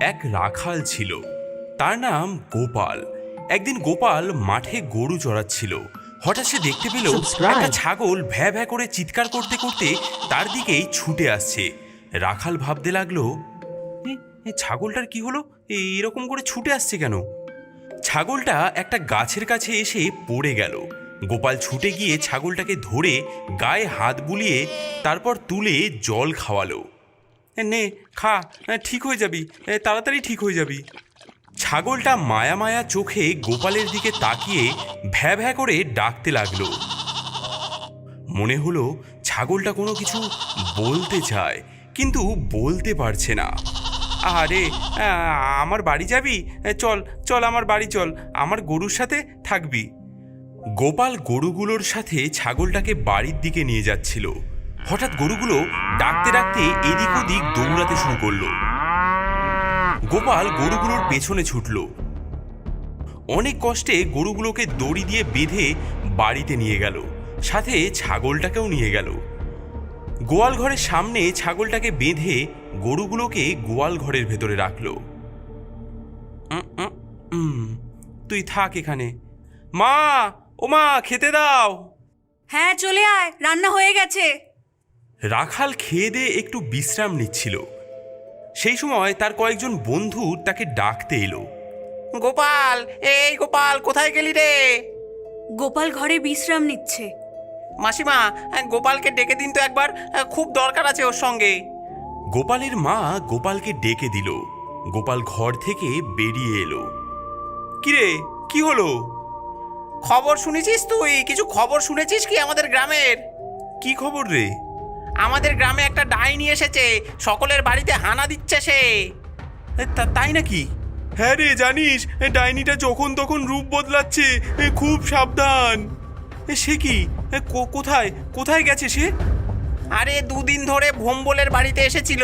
এক রাখাল ছিল, তার নাম গোপাল। একদিন গোপাল মাঠে গরু চড়াচ্ছিল। হঠাৎ সে দেখতে পেল একটা ছাগল ভ্যা ভ্যা করে চিৎকার করতে করতে তার দিকেই ছুটে আসছে। রাখাল ভাবতে লাগলো, ছাগলটার কি হলো, এরকম করে ছুটে আসছে কেন? ছাগলটা একটা গাছের কাছে এসে পড়ে গেল। গোপাল ছুটে গিয়ে ছাগলটাকে ধরে গায়ে হাত বুলিয়ে তারপর তুলে জল খাওয়ালো। নে খা, ঠিক হয়ে যাবি, তাড়াতাড়ি ঠিক হয়ে যাবি। ছাগলটা মায়া মায়া চোখে গোপালের দিকে তাকিয়ে ভ্যা ভ্যা করে ডাকতে লাগলো। মনে হলো ছাগলটা কোনো কিছু বলতে চায়, কিন্তু বলতে পারছে না। আরে আমার বাড়ি যাবি? চল চল আমার বাড়ি চল, আমার গরুর সাথে থাকবি। গোপাল গরুগুলোর সাথে ছাগলটাকে বাড়ির দিকে নিয়ে যাচ্ছিল। হঠাৎ গরুগুলো ডাকতে ডাকতে এদিক ওদিক দৌড়াতে শুরু করলো। গোপাল গরুগুলোর পেছনে ছুটল। অনেক কষ্টে গরুগুলোকে দড়ি দিয়ে বেঁধে বাড়িতে নিয়ে গেল, সাথে ছাগলটাকেও নিয়ে গেল। গোয়াল ঘরের সামনে ছাগলটাকে বেঁধে গরুগুলোকে গোয়াল ঘরের ভেতরে রাখলো। তুই থাক এখানে। মা, ও মা, খেতে দাও। হ্যাঁ চলে আয়, রান্না হয়ে গেছে। রাখাল খেয়ে দিয়ে একটু বিশ্রাম নিচ্ছিল। সেই সময় তার কয়েকজন বন্ধু তাকে ডাকতে এলো। গোপাল, এই গোপাল, কোথায় গেলি রে? গোপাল ঘরে বিশ্রাম নিচ্ছে। মাসিমা, গোপালকে ডেকে দিন তো একবার, খুব দরকার আছে ওর সঙ্গে। গোপালের মা গোপালকে ডেকে দিল। গোপাল ঘর থেকে বেরিয়ে এলো। কিরে, কি হলো? খবর শুনেছিস তুই? কিছু খবর শুনেছিস কি আমাদের গ্রামের? কি খবর রে? আমাদের গ্রামে একটা ডাইনি এসেছে, সকলের বাড়িতে হানা দিচ্ছে সে। তাই নাকি? হ্যাঁ রে, জানিস ডাইনিটা যখন তখন রূপ বদলাচ্ছে, খুব সাবধান। সে কি? কোথায় কোথায় গেছে সে? আরে দুদিন ধরে ভোম্বলের বাড়িতে এসেছিল,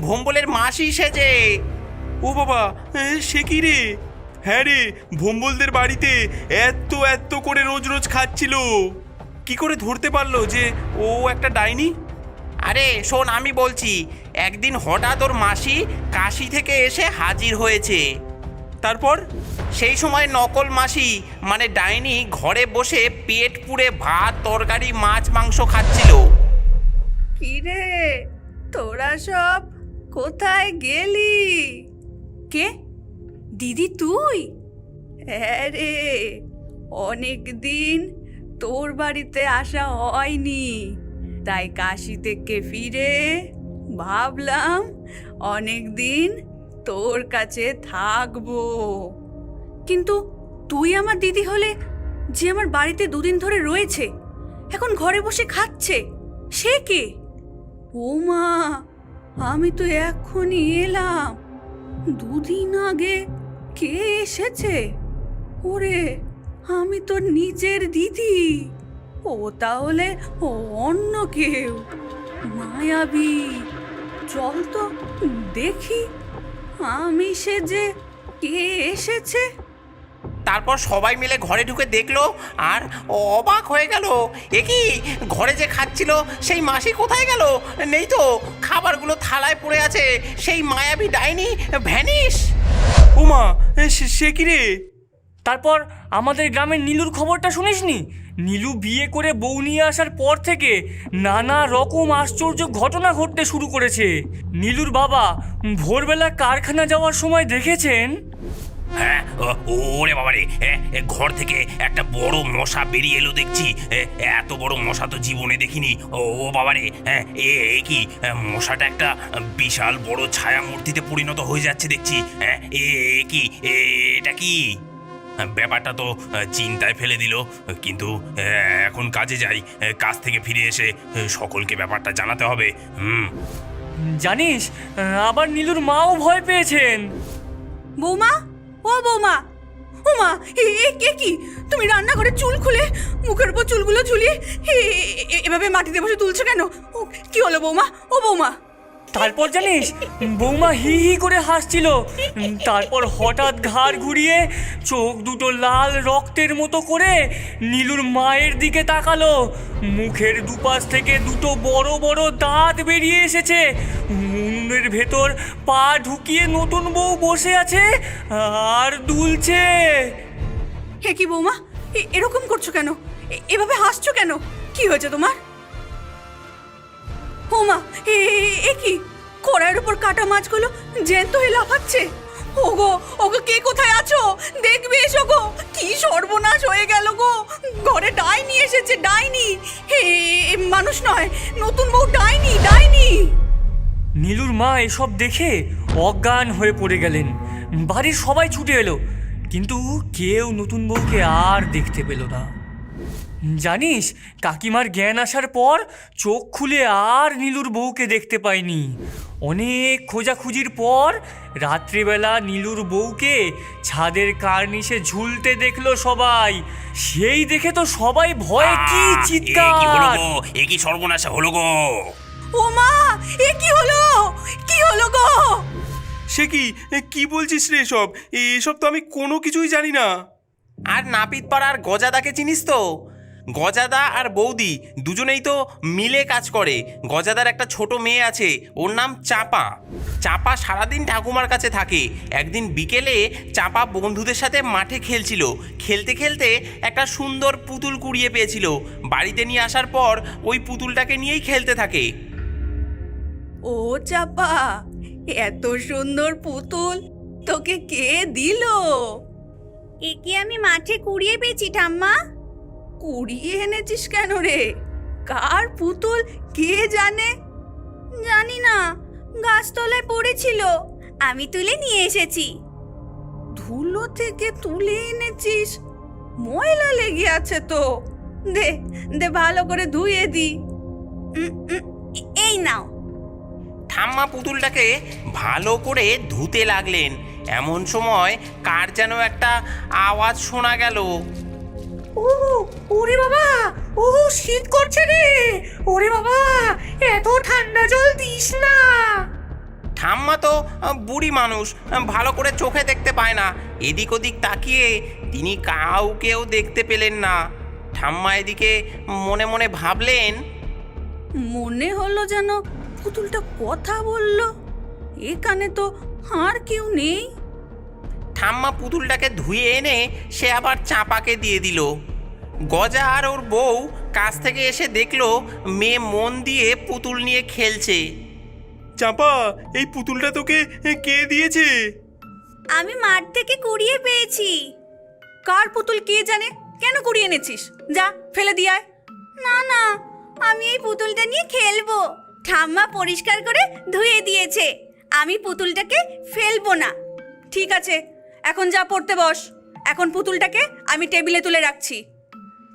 ভোম্বলের মাসি সেজে। ও বাবা, সে কি রে? হ্যাঁ রে, ভোম্বলদের বাড়িতে এত এত করে রোজ রোজ খাচ্ছিল। কি করে ধরতে পারলো যে ও একটা ডাইনি? আরে শোন, আমি বলছি, একদিন হঠাৎ ওর মাসি কাশি থেকে এসে হাজির হয়েছে। তারপর? সেই সময় নকল মাসি মানে ডাইনি ঘরে বসে পেট পুড়ে ভাত তরকারি মাছ মাংস খাচ্ছিল। কি রে, তোরা সব কোথায় গেলি? কে? দিদি তুই? হ্যাঁ রে, অনেক দিন তোর বাড়িতে আসা হয়নি, তাই কাশি থেকে ফিরে ভাবলাম অনেক দিন তোর কাছে থাকবো। কিন্তু তুই আমার দিদি হলে, যে আমার বাড়িতে দুদিন ধরে রয়েছে, এখন ঘরে বসে খাচ্ছে, সে কে? ও মা, আমি তো এখনই এলাম, দুদিন আগে কে এসেছে? ওরে, আমি তো নিজের দিদি। ও তাহলে অন্য কেউ, মায়াবী। চল তো দেখি আমি সেজে কে এসেছে। তারপর সবাই মিলে ঘরে ঢুকে দেখলো আর অবাক হয়ে গেল। এ কি, ঘরে যে খাচ্ছিল সেই মাসি কোথায় গেল? নেই তো, খাবারগুলো থালায় পড়ে আছে। সেই মায়াবী ডাইনি ভ্যানিশ। ওমা, সে কি রে? তারপর আমাদের গ্রামের নীলুর খবরটা শুনিসনি? নীলু বিয়ে করে বউ নিয়ে আসার পর থেকে নানা রকম আশ্চর্য ঘটনা ঘটতে শুরু করেছে। নীলুর বাবা ভোরবেলা কারখানা যাওয়ার সময় দেখেছেন। হ্যাঁ, ওরে বাবারে, ঘর থেকে একটা বড় মশা বেরিয়ে এলো দেখছি। এত বড় মশা তো জীবনে দেখিনি। ও বাবারে, হ্যাঁ, এ কি মশাটা একটা বিশাল বড় ছায়া মূর্তিতে পরিণত হয়ে যাচ্ছে দেখছি। এ কি, এটা কি? ব্যাপারটা তো চিন্তায় ফেলে দিল, কিন্তু এখন কাজে যাই, কাজ থেকে ফিরে এসে সকলকে ব্যাপারটা জানাতে হবে। জানিস, আবার নীলুর মাও ভয় পেয়েছেন। বৌমা, ও বৌমা, ও মা, এ কি? তুমি রান্নাঘরে চুল খুলে মুখের উপর চুলগুলো ঝুলিয়ে এভাবে মাটিতে বসে তুলছো কেন? কি হলো বৌমা? ও বৌমা, তারপর জানিস বৌমা হি হি করে হাসছিল। তারপর হঠাৎ ঘাড় ঘুরিয়ে চোখ দুটো লাল রক্তের মতো করে নীলুর মায়ের দিকে তাকালো। মুখের দুপাশ থেকে দুটো বড় বড় দাঁত বেরিয়ে এসেছে। উনুনের ভেতর পা ঢুকিয়ে নতুন বউ বসে আছে আর দুলছে। হে কি বৌমা, এরকম করছো কেন? এভাবে হাসছো কেন? কি হয়েছে তোমার? ওমা, এ কি? কড়াইয়ের উপর কাটা মাছগুলো জ্যান্ত হয়ে লাফাচ্ছে। ওগো ওগো, কে কোথায় আছো? দেখবে এসো গো, কি সর্বনাশ হয়ে গেল গো। ঘরে ডাইনি এসেছে, ডাইনি। হে, মানুষ নয়, নতুন বউ ডাইনি, ডাইনি। নীলুর মা এসব দেখে অজ্ঞান হয়ে পড়ে গেলেন। বাড়ির সবাই ছুটে এলো, কিন্তু কেউ নতুন বউকে আর দেখতে পেল না। জানিস, কাকিমার জ্ঞান আসার পর চোখ খুলে আর নীলুর বউকে দেখতে পায়নি। অনেক খোঁজাখুঁজির পর রাত্রিবেলা নীলুর বউকে ছাদের কার্নিশে ঝুলতে দেখলো সবাই। সেই দেখে তো সবাই ভয়ে কি কি হলো চিৎকার! গো? এ কি সর্বনাশা হলো গো? ওমা, এ কি হলো? কি হলো গো? সে কি? কি বলছিস রে এসব? এসব তো আমি কোনো কিছুই জানি না। আর নাপিত পাড়ার গজাদাকে চিনিস তো? গজাদা আর বৌদি দুজনেই তো মিলে কাজ করে। গজাদার একটা ছোট মেয়ে আছে, ওর নাম চাপা। চাপা সারাদিন ঠাকুমার কাছে থাকে। একদিন বিকেলে চাপা বন্ধুদের সাথে মাঠে খেলছিল। খেলতে খেলতে একটা সুন্দর পুতুল কুড়িয়ে পেয়েছিল। বাড়িতে নিয়ে আসার পর ওই পুতুলটাকে নিয়েই খেলতে থাকে। ও চাপা, এত সুন্দর পুতুল তোকে কে দিল? একে আমি মাঠে কুড়িয়ে পেয়েছি ঠাম্মা। কুড়িয়ে এনেছিস কেন রে? কার পুতুল কে জানে? জানি না, গাছতলায় পড়েছিল, আমি তুলে নিয়ে এসেছি। ধুলো থেকে তুলে এনেছিস? ময়লা লেগে আছে তো, দে দে ভালো করে ধুয়ে দি। এই নাও। ঠাম্মা পুতুলটাকে ভালো করে ধুতে লাগলেন। এমন সময় কার যেন একটা আওয়াজ শোনা গেল। ওরে বাবা, ও শীত করছে রে। ওরে বাবা, এত ঠান্ডা জল দিস না। ঠাম্মা তো বুড়ি মানুষ, ভালো করে চোখে দেখতে পায় না। এদিক ওদিক তাকিয়ে তিনি কাউকেও দেখতে পেলেন না। ঠাম্মা এদিকে মনে মনে ভাবলেন, মনে হলো যেন পুতুলটা কথা বলল। এখানে তো আর কেউ নেই। ঠাম্মা পুতুলটাকে ধুয়ে এনে সে আবার চাপাকে দিয়ে দিল। গজা আর ওর বউ কাছ থেকে এসে দেখলো মেয়ে মন দিয়ে পুতুল নিয়ে খেলছে। চাপা, এই পুতুলটা তোকে কে দিয়েছে? আমি মাঠ থেকে কুড়িয়ে পেয়েছি। কার পুতুল কে জানে? কেন কুড়িয়ে এনেছিস? যা ফেলে দিয়ে আয়। না না, আমি এই পুতুলটা নিয়ে খেলবো। ঠাম্মা পরিষ্কার করে ধুয়ে দিয়েছে, আমি পুতুলটাকে ফেলবো না। ঠিক আছে, এখন যা পড়তে বস। এখন পুতুলটাকে আমি টেবিলে তুলে রাখছি।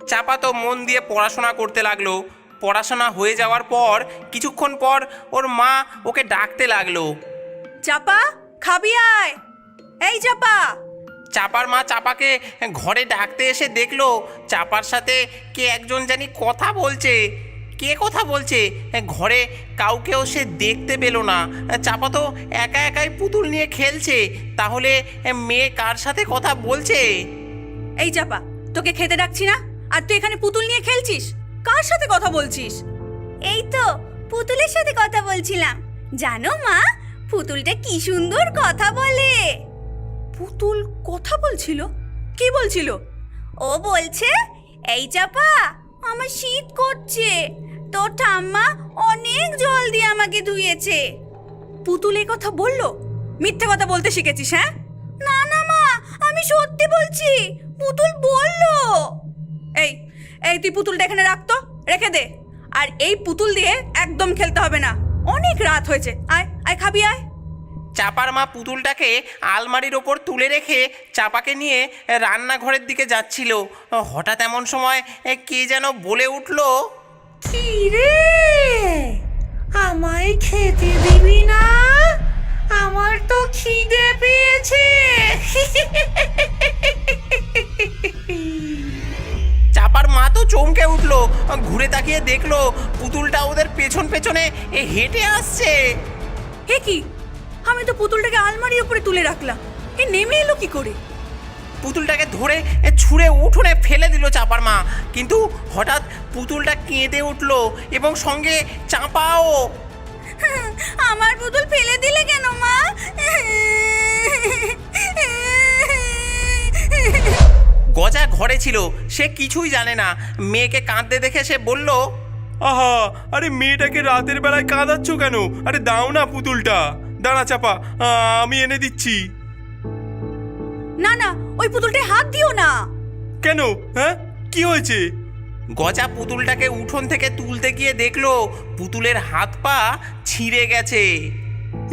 চাপা তো মন দিয়ে পড়াশোনা করতে লাগলো। পড়াশোনা হয়ে যাওয়ার পর কিছুক্ষণ পর ওর মা ওকে ডাকতে লাগলো। চাপা, খাবি আয়। এই চাপা। চাপার মা চাপাকে ঘরে ডাকতে এসে দেখলো চাপার সাথে কে একজন জানি কথা বলছে। কে কথা বলছে? ঘরে কাউকেও সে দেখতে পেল না। চাপা তো একা একাই পুতুল নিয়ে খেলছে। তাহলে মেয়ে কার সাথে কথা বলছে? এই চাপা, তোকে খেতে ডাকছি না, আর তুই এখানে পুতুল নিয়ে খেলছিস? কার সাথে কথা বলছিস? এই তো পুতুলের সাথে কথা বলছিলাম। জানো মা, পুতুলটা কি সুন্দর কথা বলে। পুতুল কথা বলছিল? কি বলছিল? ও বলছে, এই চাপা, আমার শীত করছে, তোর ঠাম্মা অনেক জল দিয়ে আমাকে ধুয়েছে। পুতুল এই কথা বললো? মিথ্যে কথা বলতে শিখেছিস? হ্যাঁ? না না মা, আমি সত্যি বলছি, পুতুল বললো। এই এই তুই পুতুলটা এখানে রাখতো, রেখে দে। আর এই পুতুল দিয়ে একদম খেলতে হবে না, অনেক রাত হয়েছে। আয় আয়, খাবি আয়। চাপার মা পুতুলটাকে আলমারির ওপর তুলে রেখে চাপাকে নিয়ে রান্নাঘরের দিকে যাচ্ছিল। হঠাৎ এমন সময় কে যেন বলে উঠল, কি রে, আমায় খেতে দিবি না? আমার তো খিদে পেয়েছে। চাপার মা তো চমকে উঠলো। ঘুরে তাকিয়ে দেখলো পুতুলটা ওদের পেছন পেছনে হেঁটে আসছে। হে কি, আমি তো পুতুলটাকে আলমারির উপরে তুলে রাখলাম, এ নেমে এলো কি করে? পুতুলটাকে ধরে ছুঁড়ে উঠোনে ফেলে দিল চাপার মা, কিন্তু হঠাৎ পুতুলটা কেঁদে উঠলো এবং সঙ্গে চাপাও। আমার পুতুল ফেলে দিলে কেন মা? গজা ঘরে ছিল, সে কিছুই জানে না। মেয়েকে কাঁদতে দেখে সে বলল, আহা, আরে মেয়েটাকে রাতের বেলায় কাঁদাচ্ছ কেন? আরে দাও না পুতুলটা। দাঁড়া চাপা, আমি এনে দিচ্ছি। না না, ওই পুতুলটায় হাত দিও না। কেন? হ্যাঁ, কি হয়েছে? গজা পুতুলটাকে উঠোন থেকে তুলতে গিয়ে দেখলো পুতুলের হাত পা ছিঁড়ে গেছে।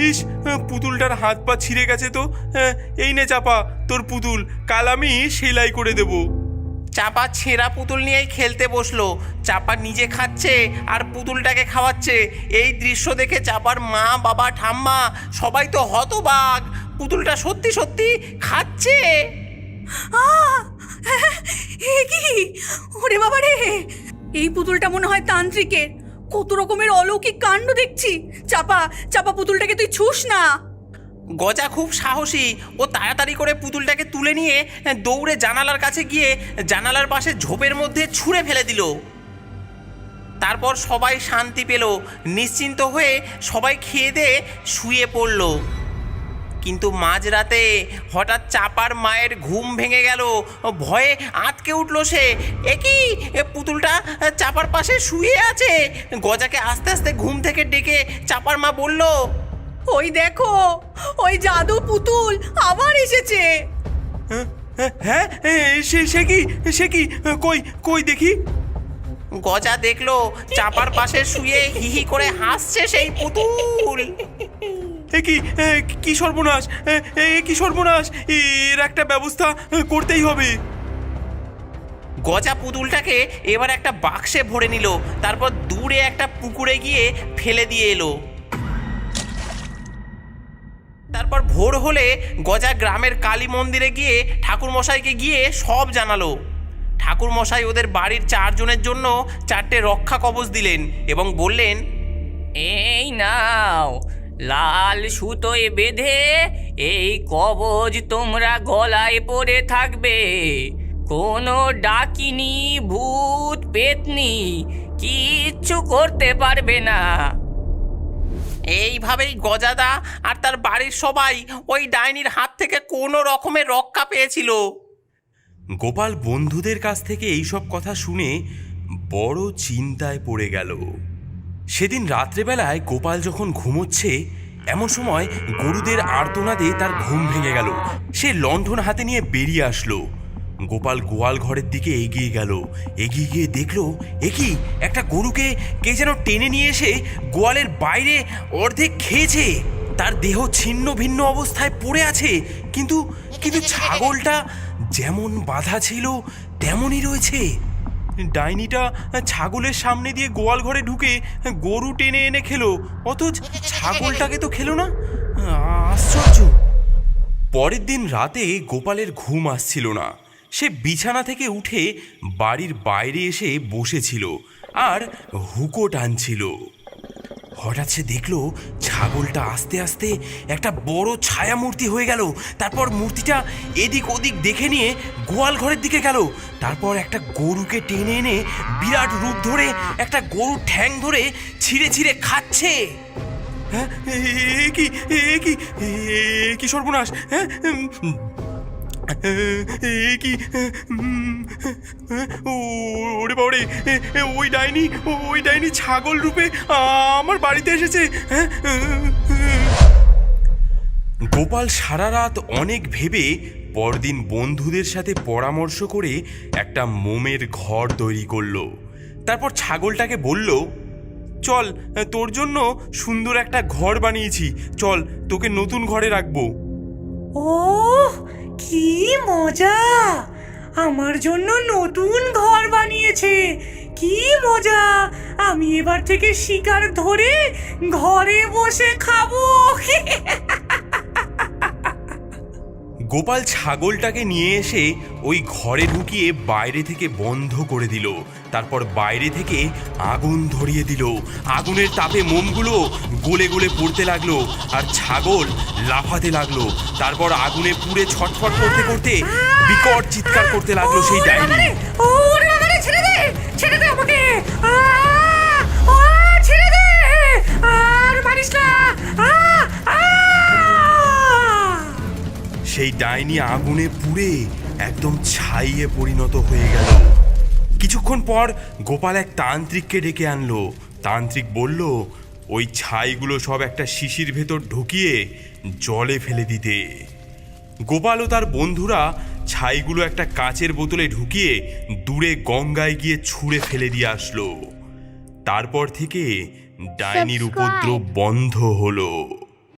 ইস, পুতুলটার হাত পা ছিঁড়ে গেছে তো। এই নে চাপা তোর পুতুল, কাল আমি সেলাই করে দেব। চাপা ছেঁড়া পুতুল নিয়েই খেলতে বসলো। চাপা নিজে খাচ্ছে আর পুতুলটাকে খাওয়াচ্ছে। এই দৃশ্য দেখে চাপার মা, বাবা, ঠাম্মা সবাই তো হতবাক। পুতুলটা সত্যি সত্যি খাচ্ছে। এ কি, ওরে বাবা রে, এই পুতুলটা মনে হয় তান্ত্রিকের। কত রকমের অলৌকিক কাণ্ড দেখছি। চাপা চাপা, পুতুলটাকে তুই ছুস না। গজা খুব সাহসী, ও তাড়াতাড়ি করে পুতুলটাকে তুলে নিয়ে দৌড়ে জানালার কাছে গিয়ে জানালার পাশে ঝোপের মধ্যে ছুঁড়ে ফেলে দিল। তারপর সবাই শান্তি পেল। নিশ্চিন্ত হয়ে সবাই খেয়ে দিয়ে শুয়ে পড়ল। কিন্তু মাঝরাতে হঠাৎ চাপার মায়ের ঘুম ভেঙে গেল। ভয়ে আঁতকে উঠল সে। একই পুতুলটা চাপার পাশে শুয়ে আছে। গজাকে আস্তে আস্তে ঘুম থেকে ডেকে চাপার মা বলল, ওই দেখো, ওই জাদু পুতুল আবার এসেছে। হ্যাঁ, সে কি কই কই দেখি। গজা দেখলো চাপার পাশে শুয়ে হিহি করে হাসছে সেই পুতুল। কি সর্বনাশ, কি সর্বনাশ! এর একটা ব্যবস্থা করতেই হবে। গজা পুতুলটাকে এবার একটা বাক্সে ভরে নিল। তারপর দূরে একটা পুকুরে গিয়ে ফেলে দিয়ে এলো। তারপর ভোর হলে গজা গ্রামের কালী মন্দিরে গিয়ে ঠাকুরমশাইকে গিয়ে সব জানালো। ঠাকুরমশাই ওদের বাড়ির 4 জনের জন্য 4টে রক্ষা কবচ দিলেন এবং বললেন, এই নাও, লাল সুতোয় বেঁধে এই কবজ তোমরা গলায় পরে থাকবে। কোনো ডাকিনি, ভূত, পেতনি কিচ্ছু করতে পারবে না। এইভাবেই গজাদা আর তার বাড়ির সবাই ওই ডাইনির হাত থেকে কোনো রকমের রক্ষা পেয়েছিল। গোপাল বন্ধুদের কাছ থেকে এইসব কথা শুনে বড় চিন্তায় পড়ে গেল। সেদিন রাত্রেবেলায় গোপাল যখন ঘুমোচ্ছে, এমন সময় গরুদের আর্তনাদে তার ঘুম ভেঙে গেল। সে লণ্ঠন হাতে নিয়ে বেরিয়ে আসলো। গোপাল গোয়াল ঘরের দিকে এগিয়ে গেল। এগিয়ে গিয়ে দেখলো, একই একটা গরুকে কে যেন টেনে নিয়ে এসে গোয়ালের বাইরে অর্ধেক খেয়েছে। তার দেহ ছিন্ন ভিন্ন অবস্থায় পড়ে আছে, কিন্তু ছাগলটা যেমন বাঁধা ছিল তেমনই রয়েছে। ডাইনিটা ছাগলের সামনে দিয়ে গোয়াল ঘরে ঢুকে গরু টেনে এনে খেলো, অথচ ছাগলটাকে তো খেলো না। আশ্চর্য! পরের দিন রাতে গোপালের ঘুম আসছিল না। সে বিছানা থেকে উঠে বাড়ির বাইরে এসে বসেছিল আর হুকো টানছিল। হঠাৎ সে দেখলো ছাগলটা আস্তে আস্তে একটা বড় ছায়ামূর্তি হয়ে গেল। তারপর মূর্তিটা এদিক ওদিক দেখে নিয়ে গোয়াল ঘরের দিকে গেল। তারপর একটা গরুকে টেনে এনে বিরাট রূপ ধরে একটা গরুর ঠ্যাং ধরে ছিঁড়ে ছিঁড়ে খাচ্ছে। হ্যাঁ, কি সর্বনাশ! হ্যাঁ, ওরে বাবারে, ওই ডাইনি ছাগল রূপে আমার বাড়িতে এসেছে। গোপাল সারা রাত অনেক ভেবে পরদিন বন্ধুদের সাথে পরামর্শ করে একটা মোমের ঘর তৈরি করলো। তারপর ছাগলটাকে বলল, চল, তোর জন্য সুন্দর একটা ঘর বানিয়েছি, চল তোকে নতুন ঘরে রাখবো। ওহ, কি মজা! আমার জন্য নতুন ঘর বানিয়েছে, কি মজা! আমি এবার থেকে শিকার ধরে ঘরে বসে খাবো। গোপাল ছাগলটাকে নিয়ে এসে ওই ঘরে ঢুকিয়ে বাইরে থেকে বন্ধ করে দিল। তারপর বাইরে থেকে আগুন ধরিয়ে দিল। আগুনের তাপে মোমগুলো গলে গলে পড়তে লাগলো আর ছাগল লাফাতে লাগলো। তারপর আগুনে পুড়ে ছটফট করতে করতে বিকট চিৎকার করতে লাগলো সেই ডাইনি। ওরে বাবারে, ছেড়ে দে, ছেড়ে দে আমাকে, ছেড়ে দে, আর মারিস না। সেই ডাইনি আগুনে পুড়ে একদম ছাইয়ে পরিণত হয়ে গেল। কিছুক্ষণ পর গোপাল এক তান্ত্রিককে ডেকে আনলো। তান্ত্রিক বলল ওই ছাইগুলো সব একটা শিশির ভেতর ঢুকিয়ে জলে ফেলে দিতে। গোপাল ও তার বন্ধুরা ছাইগুলো একটা কাচের বোতলে ঢুকিয়ে দূরে গঙ্গায় গিয়ে ছুঁড়ে ফেলে দিয়ে আসলো। তারপর থেকে ডাইনির উপদ্রব বন্ধ হলো।